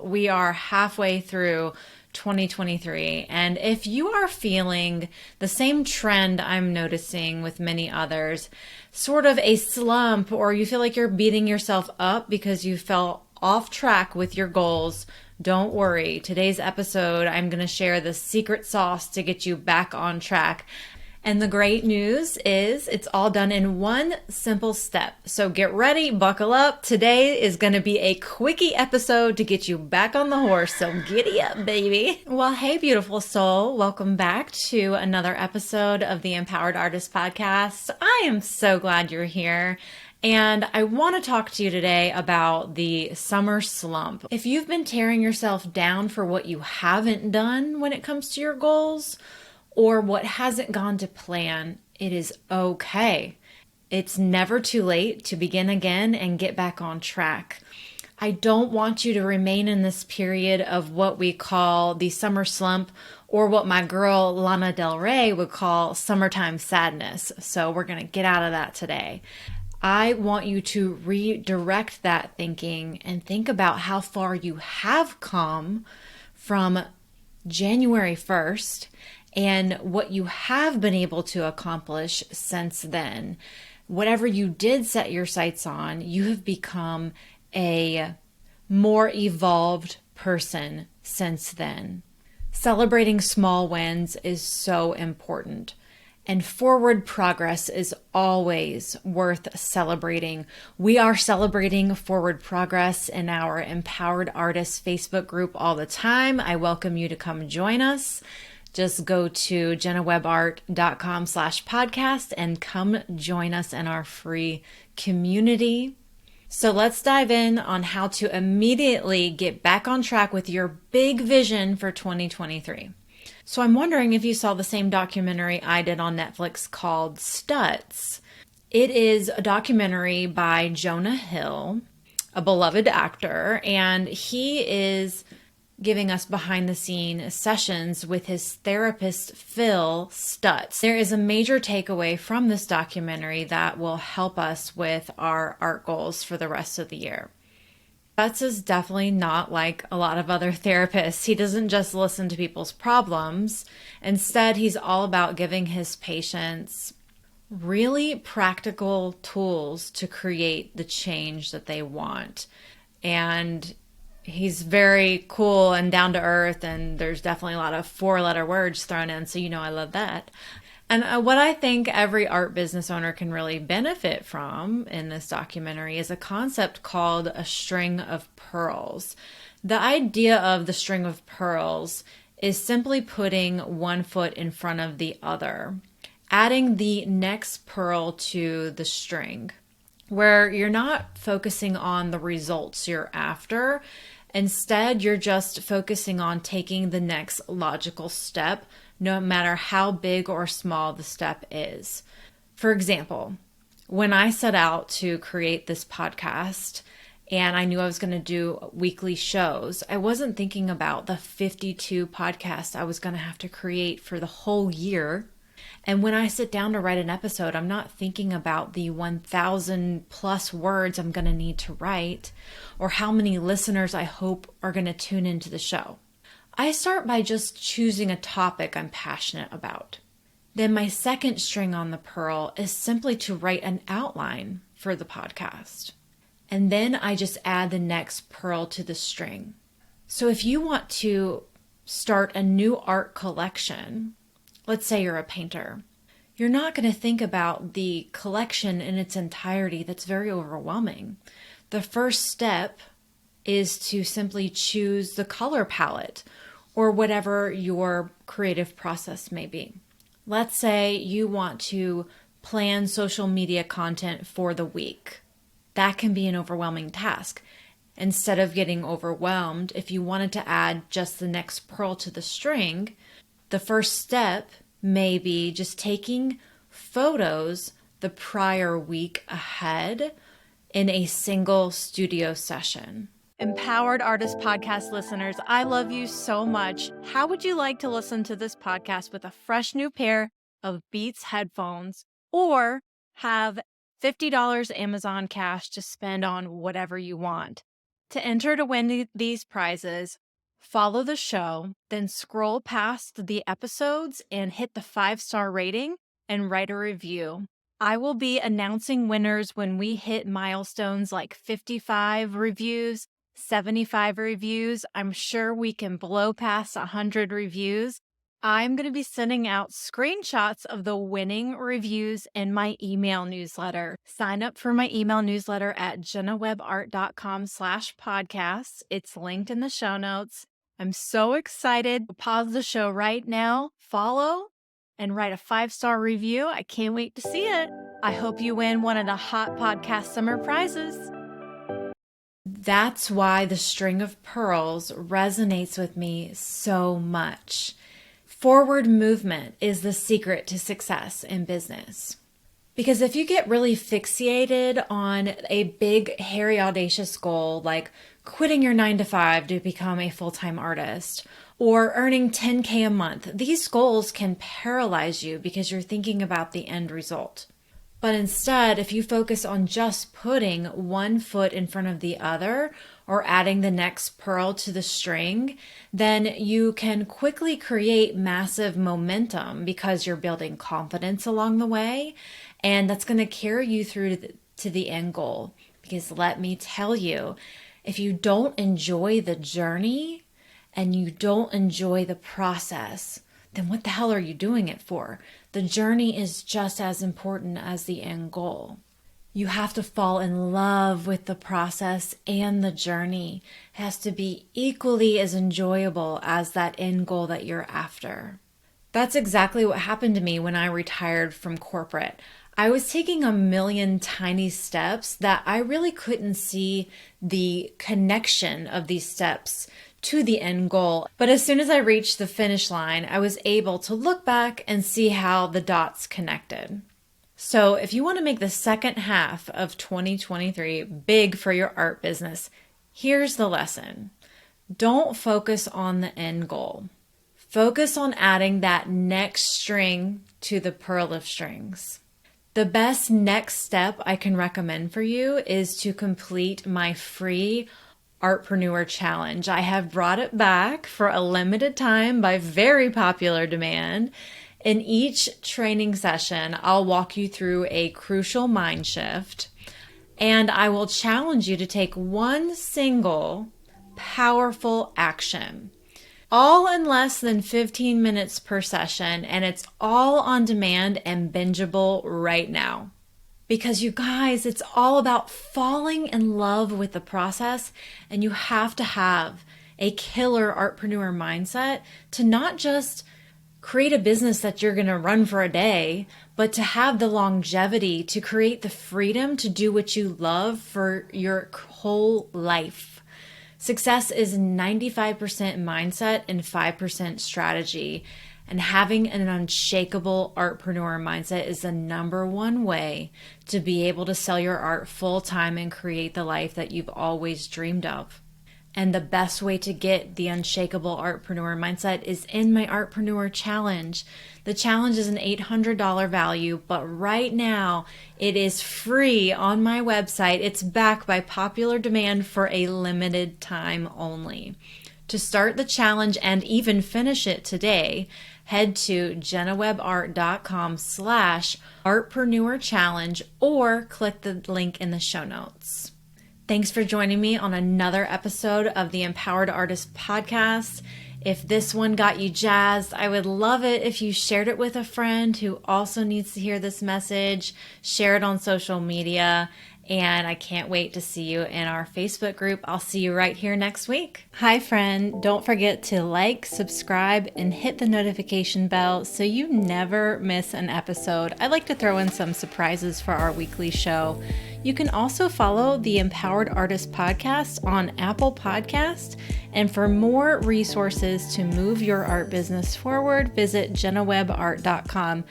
We are halfway through 2023. And if you are feeling the same trend I'm noticing with many others, sort of a slump, or you feel like you're beating yourself up because you fell off track with your goals, don't worry. Today's episode, I'm going to share the secret sauce to get you back on track. And the great news is it's all done in one simple step. So get ready, buckle up. Today is going to be a quickie episode to get you back on the horse. So giddy up, baby. Well, hey, beautiful soul. Welcome back to another episode of the Empowered Artist Podcast. I am so glad you're here. And I want to talk to you today about the summer slump. If you've been tearing yourself down for what you haven't done when it comes to your goals, or what hasn't gone to plan, it is okay. It's never too late to begin again and get back on track. I don't want you to remain in this period of what we call the summer slump, or what my girl Lana Del Rey would call summertime sadness. So we're going to get out of that today. I want you to redirect that thinking and think about how far you have come from January 1st and what you have been able to accomplish since then. Whatever you did set your sights on, you have become a more evolved person since then. Celebrating small wins is so important. And forward progress is always worth celebrating. We are celebrating forward progress in our Empowered Artists Facebook group all the time. I welcome you to come join us. Just go to jennawebart.com/podcast and come join us in our free community. So let's dive in on how to immediately get back on track with your big vision for 2023. So I'm wondering if you saw the same documentary I did on Netflix called Stutz. It is a documentary by Jonah Hill, a beloved actor, and he is giving us behind the scene sessions with his therapist, Phil Stutz. There is a major takeaway from this documentary that will help us with our art goals for the rest of the year. Stutz is definitely not like a lot of other therapists. He doesn't just listen to people's problems. Instead, he's all about giving his patients really practical tools to create the change that they want. And he's very cool and down to earth, and there's definitely a lot of four-letter words thrown in, so I love that. And what I think every art business owner can really benefit from in this documentary is a concept called a string of pearls. The idea of the string of pearls is simply putting one foot in front of the other, adding the next pearl to the string, where you're not focusing on the results you're after. Instead, you're just focusing on taking the next logical step, no matter how big or small the step is. For example, when I set out to create this podcast and I knew I was going to do weekly shows, I wasn't thinking about the 52 podcasts I was going to have to create for the whole year. And when I sit down to write an episode, I'm not thinking about the 1,000 plus words I'm going to need to write or how many listeners I hope are going to tune into the show. I start by just choosing a topic I'm passionate about. Then my second string on the pearl is simply to write an outline for the podcast. And then I just add the next pearl to the string. So if you want to start a new art collection, let's say you're a painter, you're not going to think about the collection in its entirety. That's very overwhelming. The first step is to simply choose the color palette or whatever your creative process may be. Let's say you want to plan social media content for the week. That can be an overwhelming task. Instead of getting overwhelmed, if you wanted to add just the next pearl to the string, the first step may be just taking photos the prior week ahead in a single studio session. Empowered Artist Podcast listeners, I love you so much. How would you like to listen to this podcast with a fresh new pair of Beats headphones, or have $50 Amazon cash to spend on whatever you want? To enter to win these prizes, follow the show, then scroll past the episodes and hit the 5-star rating and write a review. I will be announcing winners when we hit milestones like 55 reviews, 75 reviews. I'm sure we can blow past 100 reviews. I'm going to be sending out screenshots of the winning reviews in my email newsletter. Sign up for my email newsletter at jennawebart.com/podcasts. It's linked in the show notes. I'm so excited. Pause the show right now, follow, and write a 5-star review. I can't wait to see it. I hope you win one of the hot podcast summer prizes. That's why the string of pearls resonates with me so much. Forward movement is the secret to success in business. Because if you get really fixated on a big, hairy, audacious goal like quitting your 9-to-5 to become a full-time artist or earning $10,000 a month, these goals can paralyze you because you're thinking about the end result. But instead, if you focus on just putting one foot in front of the other or adding the next pearl to the string, then you can quickly create massive momentum because you're building confidence along the way. And that's going to carry you through to the end goal. Because let me tell you, if you don't enjoy the journey and you don't enjoy the process, then what the hell are you doing it for? The journey is just as important as the end goal. You have to fall in love with the process and the journey. It has to be equally as enjoyable as that end goal that you're after. That's exactly what happened to me when I retired from corporate. I was taking a million tiny steps that I really couldn't see the connection of these steps to the end goal. But as soon as I reached the finish line, I was able to look back and see how the dots connected. So if you want to make the second half of 2023 big for your art business, here's the lesson. Don't focus on the end goal. Focus on adding that next string to the pearl of strings. The best next step I can recommend for you is to complete my free Artpreneur Challenge. I have brought it back for a limited time by very popular demand. In each training session, I'll walk you through a crucial mind shift, and I will challenge you to take one single powerful action, all in less than 15 minutes per session, and it's all on demand and bingeable right now. Because you guys, it's all about falling in love with the process, and you have to have a killer artpreneur mindset to not just create a business that you're going to run for a day, but to have the longevity to create the freedom to do what you love for your whole life. Success is 95% mindset and 5% strategy. And having an unshakable artpreneur mindset is the number one way to be able to sell your art full time and create the life that you've always dreamed of. And the best way to get the unshakable artpreneur mindset is in my Artpreneur Challenge. The challenge is an $800 value, but right now it is free on my website. It's back by popular demand for a limited time only. To start the challenge and even finish it today, head to jennawebart.com/artpreneur challenge or click the link in the show notes. Thanks for joining me on another episode of the Empowered Artist Podcast. If this one got you jazzed, I would love it if you shared it with a friend who also needs to hear this message. Share it on social media. And I can't wait to see you in our Facebook group. I'll see you right here next week. Hi, friend. Don't forget to like, subscribe, and hit the notification bell so you never miss an episode. I like to throw in some surprises for our weekly show. You can also follow the Empowered Artist Podcast on Apple Podcasts. And for more resources to move your art business forward, visit jennawebart.com.